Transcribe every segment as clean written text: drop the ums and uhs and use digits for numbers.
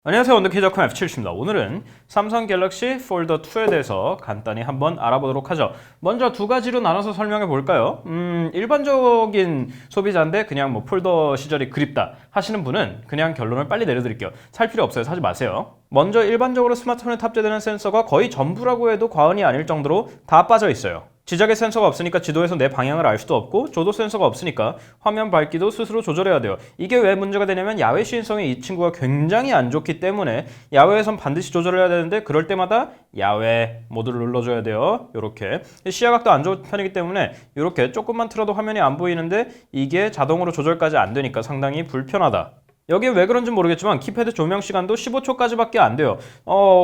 안녕하세요. 원더키즈닷컴 F7입니다. 오늘은 삼성 갤럭시 폴더 2에 대해서 간단히 한번 알아보도록 하죠. 먼저 두 가지로 나눠서 설명해 볼까요? 일반적인 소비자인데 그냥 뭐 폴더 시절이 그립다 하시는 분은 그냥 결론을 빨리 내려드릴게요. 살 필요 없어요. 사지 마세요. 먼저 일반적으로 스마트폰에 탑재되는 센서가 거의 전부라고 해도 과언이 아닐 정도로 다 빠져 있어요. 지적의 센서가 없으니까 지도에서 내 방향을 알 수도 없고 조도 센서가 없으니까 화면 밝기도 스스로 조절해야 돼요. 이게 왜 문제가 되냐면 야외 시인성이 이 친구가 굉장히 안 좋기 때문에 야외에선 반드시 조절을 해야 되는데 그럴 때마다 야외 모드를 눌러줘야 돼요. 이렇게 시야각도 안 좋은 편이기 때문에 이렇게 조금만 틀어도 화면이 안 보이는데 이게 자동으로 조절까지 안 되니까 상당히 불편하다. 여기 왜 그런지 모르겠지만 키패드 조명 시간도 15초까지밖에 안 돼요.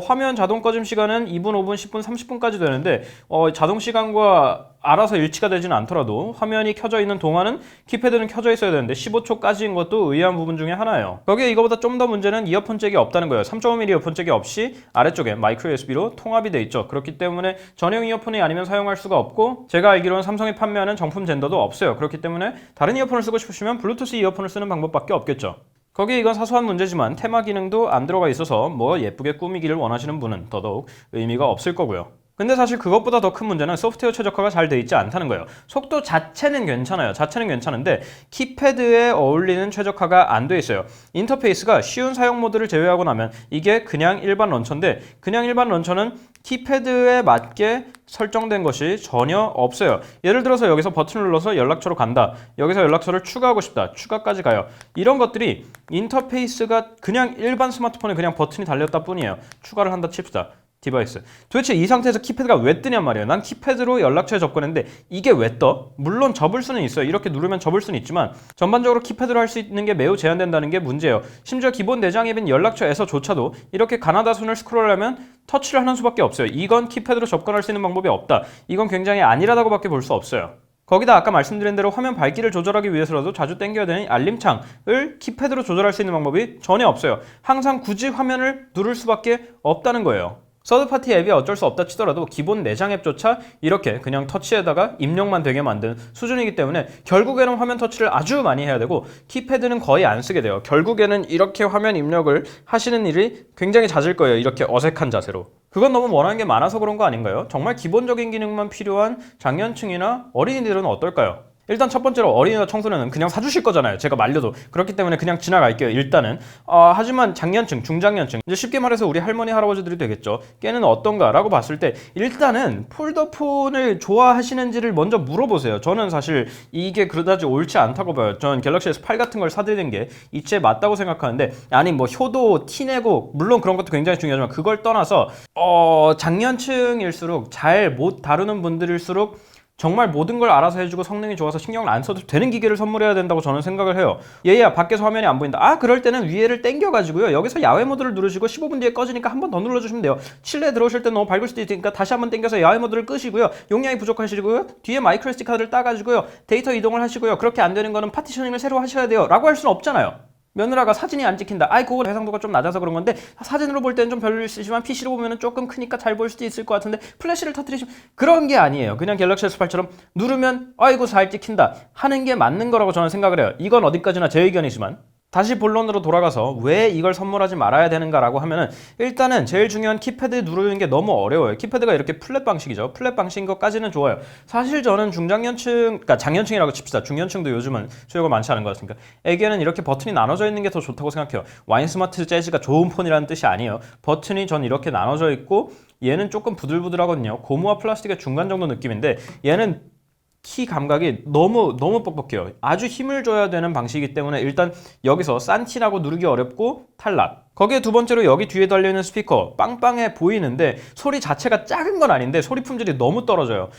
화면 자동 꺼짐 시간은 2분, 5분, 10분, 30분까지 되는데 자동 시간과 알아서 일치가 되지는 않더라도 화면이 켜져 있는 동안은 키패드는 켜져 있어야 되는데 15초까지인 것도 의아한 부분 중에 하나예요. 거기에 이거보다 좀 더 문제는 이어폰 잭이 없다는 거예요. 3.5mm 이어폰 잭이 없이 아래쪽에 마이크로 USB로 통합이 돼 있죠. 그렇기 때문에 전용 이어폰이 아니면 사용할 수가 없고 제가 알기로는 삼성이 판매하는 정품 젠더도 없어요. 그렇기 때문에 다른 이어폰을 쓰고 싶으시면 블루투스 이어폰을 쓰는 방법밖에 없겠죠. 거기에 이건 사소한 문제지만 테마 기능도 안 들어가 있어서 뭐 예쁘게 꾸미기를 원하시는 분은 더더욱 의미가 없을 거고요. 근데 사실 그것보다 더 큰 문제는 소프트웨어 최적화가 잘 돼 있지 않다는 거예요. 속도 자체는 괜찮아요. 자체는 괜찮은데 키패드에 어울리는 최적화가 안 돼 있어요. 인터페이스가 쉬운 사용 모드를 제외하고 나면 이게 그냥 일반 런처인데 그냥 일반 런처는 키패드에 맞게 설정된 것이 전혀 없어요. 예를 들어서 여기서 버튼을 눌러서 연락처로 간다. 여기서 연락처를 추가하고 싶다. 추가까지 가요. 이런 것들이 인터페이스가 그냥 일반 스마트폰에 그냥 버튼이 달렸다 뿐이에요. 추가를 한다 칩시다. 디바이스. 도대체 이 상태에서 키패드가 왜 뜨냔 말이에요. 난 키패드로 연락처에 접근했는데 이게 왜 떠? 물론 접을 수는 있어요. 이렇게 누르면 접을 수는 있지만 전반적으로 키패드로 할 수 있는 게 매우 제한된다는 게 문제예요. 심지어 기본 내장 앱인 연락처에서조차도 이렇게 가나다 순을 스크롤하면 터치를 하는 수밖에 없어요. 이건 키패드로 접근할 수 있는 방법이 없다. 이건 굉장히 안일하다고밖에 볼 수 없어요. 거기다 아까 말씀드린 대로 화면 밝기를 조절하기 위해서라도 자주 당겨야 되는 알림창을 키패드로 조절할 수 있는 방법이 전혀 없어요. 항상 굳이 화면을 누를 수밖에 없다는 거예요. 서드파티 앱이 어쩔 수 없다 치더라도 기본 내장 앱조차 이렇게 그냥 터치에다가 입력만 되게 만든 수준이기 때문에 결국에는 화면 터치를 아주 많이 해야 되고 키패드는 거의 안 쓰게 돼요. 결국에는 이렇게 화면 입력을 하시는 일이 굉장히 잦을 거예요. 이렇게 어색한 자세로. 그건 너무 원하는 게 많아서 그런 거 아닌가요? 정말 기본적인 기능만 필요한 장년층이나 어린이들은 어떨까요? 일단 첫 번째로 어린이나 청소년은 그냥 사주실 거잖아요. 제가 말려도. 그렇기 때문에 그냥 지나갈게요. 일단은. 하지만 장년층, 중장년층, 이제 쉽게 말해서 우리 할머니, 할아버지들이 되겠죠. 걔는 어떤가? 라고 봤을 때 일단은 폴더폰을 좋아하시는지를 먼저 물어보세요. 저는 사실 이게 그다지 옳지 않다고 봐요. 저는 갤럭시 S8 같은 걸 사드리는 게 이치에 맞다고 생각하는데 아니 뭐 효도, 티내고 물론 그런 것도 굉장히 중요하지만 그걸 떠나서 장년층일수록 잘 못 다루는 분들일수록 정말 모든 걸 알아서 해주고 성능이 좋아서 신경을 안 써도 되는 기계를 선물해야 된다고 저는 생각을 해요. 얘야 밖에서 화면이 안 보인다. 그럴 때는 위에를 당겨가지고요. 여기서 야외 모드를 누르시고 15분 뒤에 꺼지니까 한 번 더 눌러주시면 돼요. 실내에 들어오실 때 너무 밝을 수도 있으니까 다시 한 번 당겨서 야외 모드를 끄시고요. 용량이 부족하시고요. 뒤에 마이크로 SD 카드를 따가지고요. 데이터 이동을 하시고요. 그렇게 안 되는 거는 파티셔닝을 새로 하셔야 돼요. 라고 할 수는 없잖아요. 며느라가 사진이 안 찍힌다. 그거 해상도가 좀 낮아서 그런 건데 사진으로 볼 때는 좀 별로이시지만 PC로 보면 조금 크니까 잘 보일 수도 있을 것 같은데 플래시를 터뜨리시면 그런 게 아니에요. 그냥 갤럭시 S8처럼 누르면 아이고 잘 찍힌다 하는 게 맞는 거라고 저는 생각을 해요. 이건 어디까지나 제 의견이지만 다시 본론으로 돌아가서 왜 이걸 선물하지 말아야 되는가라고 하면은 일단은 제일 중요한 키패드 누르는 게 너무 어려워요. 키패드가 이렇게 플랫 방식이죠. 플랫 방식인 것까지는 좋아요. 사실 저는 중장년층, 그러니까 장년층이라고 칩시다. 중년층도 요즘은 수요가 많지 않은 것 같으니까 에게는 이렇게 버튼이 나눠져 있는 게 더 좋다고 생각해요. 와인 스마트 재즈가 좋은 폰이라는 뜻이 아니에요. 버튼이 전 이렇게 나눠져 있고 얘는 조금 부들부들하거든요. 고무와 플라스틱의 중간 정도 느낌인데 얘는 키 감각이 너무 뻑뻑해요. 아주 힘을 줘야 되는 방식이기 때문에 일단 여기서 싼 티라고 누르기 어렵고 탈락. 거기에 두 번째로 여기 뒤에 달려있는 스피커 빵빵해 보이는데 소리 자체가 작은 건 아닌데 소리 품질이 너무 떨어져요.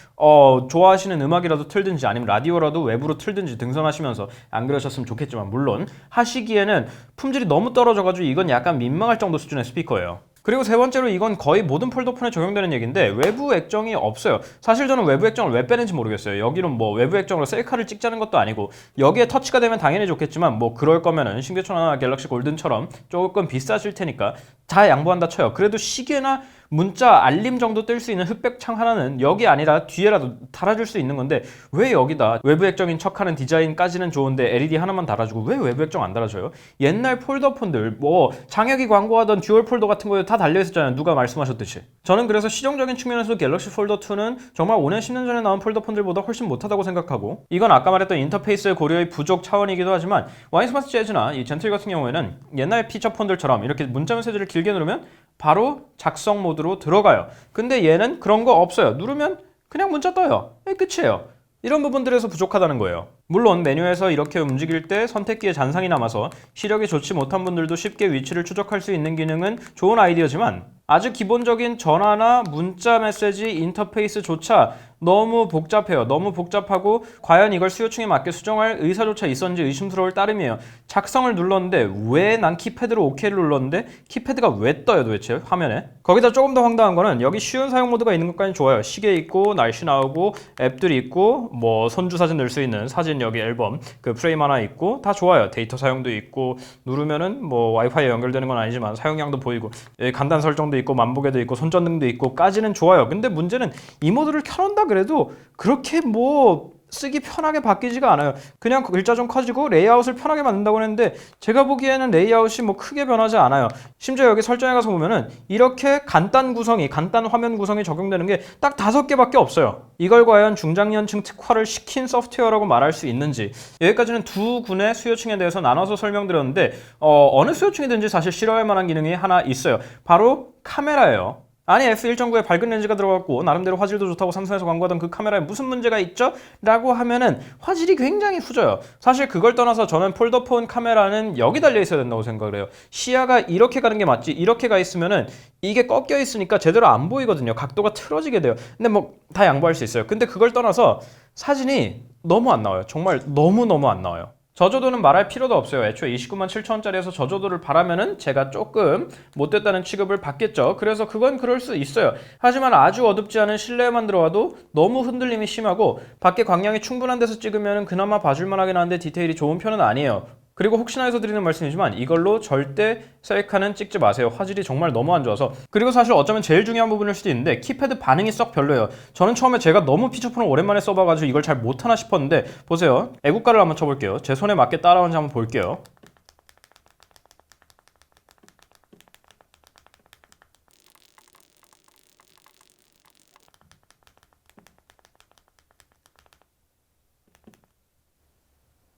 좋아하시는 음악이라도 틀든지 아니면 라디오라도 외부로 틀든지 등산하시면서 안 그러셨으면 좋겠지만 물론 하시기에는 품질이 너무 떨어져가지고 이건 약간 민망할 정도 수준의 스피커예요. 그리고 세 번째로 이건 거의 모든 폴더폰에 적용되는 얘기인데 외부 액정이 없어요. 사실 저는 외부 액정을 왜 빼는지 모르겠어요. 여기는 뭐 외부 액정으로 셀카를 찍자는 것도 아니고 여기에 터치가 되면 당연히 좋겠지만 뭐 그럴 거면은 신규천하나 갤럭시 골든처럼 조금 비싸질 테니까 다 양보한다 쳐요. 그래도 시계나 문자 알림 정도 뜰 수 있는 흑백 창 하나는 여기 아니라 뒤에라도 달아줄 수 있는 건데 왜 여기다 외부 액정인 척하는 디자인까지는 좋은데 LED 하나만 달아주고 왜 외부 액정 안 달아줘요? 옛날 폴더폰들 뭐 장혁이 광고하던 듀얼 폴더 같은 거에 다 달려있었잖아요. 누가 말씀하셨듯이. 저는 그래서 실용적인 측면에서 갤럭시 폴더 2는 정말 5년 10년 전에 나온 폴더폰들보다 훨씬 못하다고 생각하고, 이건 아까 말했던 인터페이스 고려의 부족 차원이기도 하지만 Y 스마트 재즈나 이 젠틀 같은 경우에는 옛날 피처폰들처럼 이렇게 문자 메시지를 길게 누르면 바로 작성 모드로 들어가요. 근데 얘는 그런 거 없어요. 누르면 그냥 문자 떠요. 끝이에요. 이런 부분들에서 부족하다는 거예요. 물론 메뉴에서 이렇게 움직일 때 선택기에 잔상이 남아서 시력이 좋지 못한 분들도 쉽게 위치를 추적할 수 있는 기능은 좋은 아이디어지만 아주 기본적인 전화나 문자 메시지 인터페이스조차 너무 복잡해요. 너무 복잡하고 과연 이걸 수요층에 맞게 수정할 의사조차 있었는지 의심스러울 따름이에요. 작성을 눌렀는데 왜 난 키패드로 OK를 눌렀는데 키패드가 왜 떠요 도대체 화면에? 거기다 조금 더 황당한 거는 여기 쉬운 사용 모드가 있는 것까지 좋아요. 시계 있고 날씨 나오고 앱들이 있고 뭐 손주 사진 넣을 수 있는 사진 여기 앨범 그 프레임 하나 있고 다 좋아요. 데이터 사용도 있고 누르면은 뭐 와이파이에 연결되는 건 아니지만 사용량도 보이고 여기 간단 설정도 있고 만보계도 있고 손전등도 있고까지는 좋아요. 근데 문제는 이 모드를 켜놓는다 그래도 그렇게 뭐 쓰기 편하게 바뀌지가 않아요. 그냥 글자 좀 커지고 레이아웃을 편하게 만든다고 했는데 제가 보기에는 레이아웃이 뭐 크게 변하지 않아요. 심지어 여기 설정에 가서 보면은 이렇게 간단 화면 구성이 적용되는 게 딱 5개밖에 없어요. 이걸 과연 중장년층 특화를 시킨 소프트웨어라고 말할 수 있는지, 여기까지는 두 군의 수요층에 대해서 나눠서 설명드렸는데 어느 수요층이든지 사실 싫어할 만한 기능이 하나 있어요. 바로 카메라예요. 아니 F1.9에 밝은 렌즈가 들어갔고 나름대로 화질도 좋다고 삼성에서 광고하던 그 카메라에 무슨 문제가 있죠? 라고 하면은 화질이 굉장히 후져요. 사실 그걸 떠나서 저는 폴더폰 카메라는 여기 달려 있어야 된다고 생각을 해요. 시야가 이렇게 가는 게 맞지, 이렇게 가 있으면은 이게 꺾여 있으니까 제대로 안 보이거든요. 각도가 틀어지게 돼요. 근데 뭐 다 양보할 수 있어요. 근데 그걸 떠나서 사진이 너무 안 나와요. 정말 너무너무 안 나와요. 저조도는 말할 필요도 없어요. 애초에 29만 7천원짜리에서 저조도를 바라면은 제가 조금 못됐다는 취급을 받겠죠. 그래서 그건 그럴 수 있어요. 하지만 아주 어둡지 않은 실내에만 들어와도 너무 흔들림이 심하고 밖에 광량이 충분한 데서 찍으면 그나마 봐줄만 하긴 한데 디테일이 좋은 편은 아니에요. 그리고 혹시나 해서 드리는 말씀이지만 이걸로 절대 셀카는 찍지 마세요. 화질이 정말 너무 안 좋아서. 그리고 사실 어쩌면 제일 중요한 부분일 수도 있는데 키패드 반응이 썩 별로예요. 저는 처음에 제가 너무 피처폰을 오랜만에 써봐가지고 이걸 잘 못하나 싶었는데 보세요. 애국가를 한번 쳐볼게요. 제 손에 맞게 따라오는지 한번 볼게요.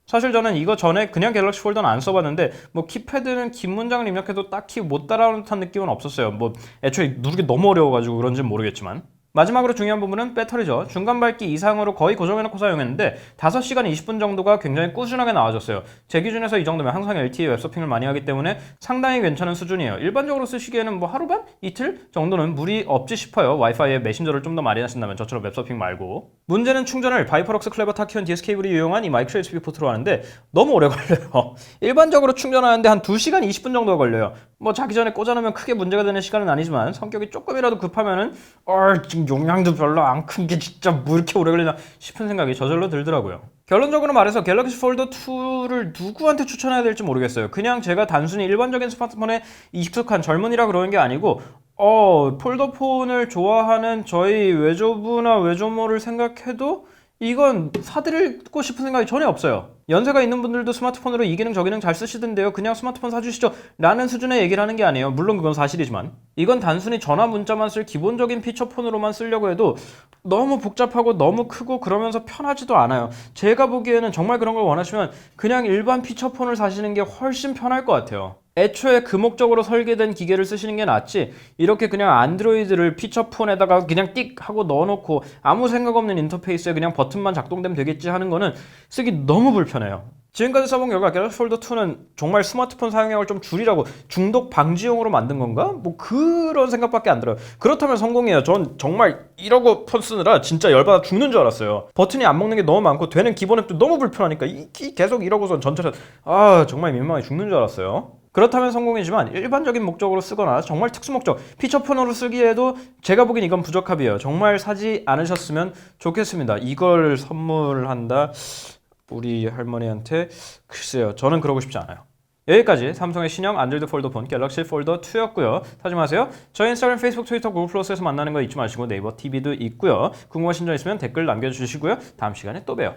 사실 저는 이거 전에 그냥 갤럭시 폴더는 안 써봤는데 뭐 키패드는 긴 문장을 입력해도 딱히 못 따라오는 듯한 느낌은 없었어요. 뭐 애초에 누르기 너무 어려워가지고 그런지는 모르겠지만. 마지막으로 중요한 부분은 배터리죠. 중간 밝기 이상으로 거의 고정해놓고 사용했는데 5시간 20분 정도가 굉장히 꾸준하게 나와줬어요. 제 기준에서 이 정도면 항상 LTE 웹서핑을 많이 하기 때문에 상당히 괜찮은 수준이에요. 일반적으로 쓰시기에는 뭐 하루 반? 이틀? 정도는 무리 없지 싶어요. 와이파이에 메신저를 좀 더 많이 하신다면, 저처럼 웹서핑 말고. 문제는 충전을 바이퍼럭스 클레버 타키온 DS 케이블이 유용한 이 마이크로 USB 포트로 하는데 너무 오래 걸려요. 일반적으로 충전하는데 한 2시간 20분 정도가 걸려요. 뭐 자기 전에 꽂아놓으면 크게 문제가 되는 시간은 아니지만 성격이 조금이라도 급하면은 지금 용량도 별로 안 큰 게 진짜 뭐 이렇게 오래 걸리나 싶은 생각이 저절로 들더라고요. 결론적으로 말해서 갤럭시 폴더 2를 누구한테 추천해야 될지 모르겠어요. 그냥 제가 단순히 일반적인 스마트폰에 익숙한 젊은이라 그러는 게 아니고 폴더폰을 좋아하는 저희 외조부나 외조모를 생각해도 이건 사드리고 싶은 생각이 전혀 없어요. 연세가 있는 분들도 스마트폰으로 이 기능 저 기능 잘 쓰시던데요. 그냥 스마트폰 사주시죠 라는 수준의 얘기를 하는 게 아니에요. 물론 그건 사실이지만 이건 단순히 전화 문자만 쓸 기본적인 피처폰으로만 쓰려고 해도 너무 복잡하고 너무 크고 그러면서 편하지도 않아요. 제가 보기에는 정말 그런 걸 원하시면 그냥 일반 피처폰을 사시는 게 훨씬 편할 것 같아요. 애초에 그 목적으로 설계된 기계를 쓰시는 게 낫지 이렇게 그냥 안드로이드를 피처폰에다가 그냥 띡 하고 넣어놓고 아무 생각 없는 인터페이스에 그냥 버튼만 작동되면 되겠지 하는 거는 쓰기 너무 불편해요. 지금까지 써본 결과 갤럭시 폴더 2는 정말 스마트폰 사용량을 좀 줄이라고 중독 방지용으로 만든 건가? 뭐 그런 생각밖에 안 들어요. 그렇다면 성공이에요. 전 정말 이러고 폰 쓰느라 진짜 열받아 죽는 줄 알았어요. 버튼이 안 먹는 게 너무 많고 되는 기본 앱도 너무 불편하니까 계속 이러고선 전체를 정말 민망해 죽는 줄 알았어요. 그렇다면 성공이지만 일반적인 목적으로 쓰거나 정말 특수 목적, 피처폰으로 쓰기에도 제가 보기엔 이건 부적합이에요. 정말 사지 않으셨으면 좋겠습니다. 이걸 선물한다? 우리 할머니한테? 글쎄요. 저는 그러고 싶지 않아요. 여기까지 삼성의 신형 안드로이드 폴더폰 갤럭시 폴더 2였고요. 사지 마세요. 저희 인스타그램, 페이스북, 트위터, 구글 플러스에서 만나는 거 잊지 마시고 네이버 TV도 있고요. 궁금하신 점 있으면 댓글 남겨주시고요. 다음 시간에 또 봬요.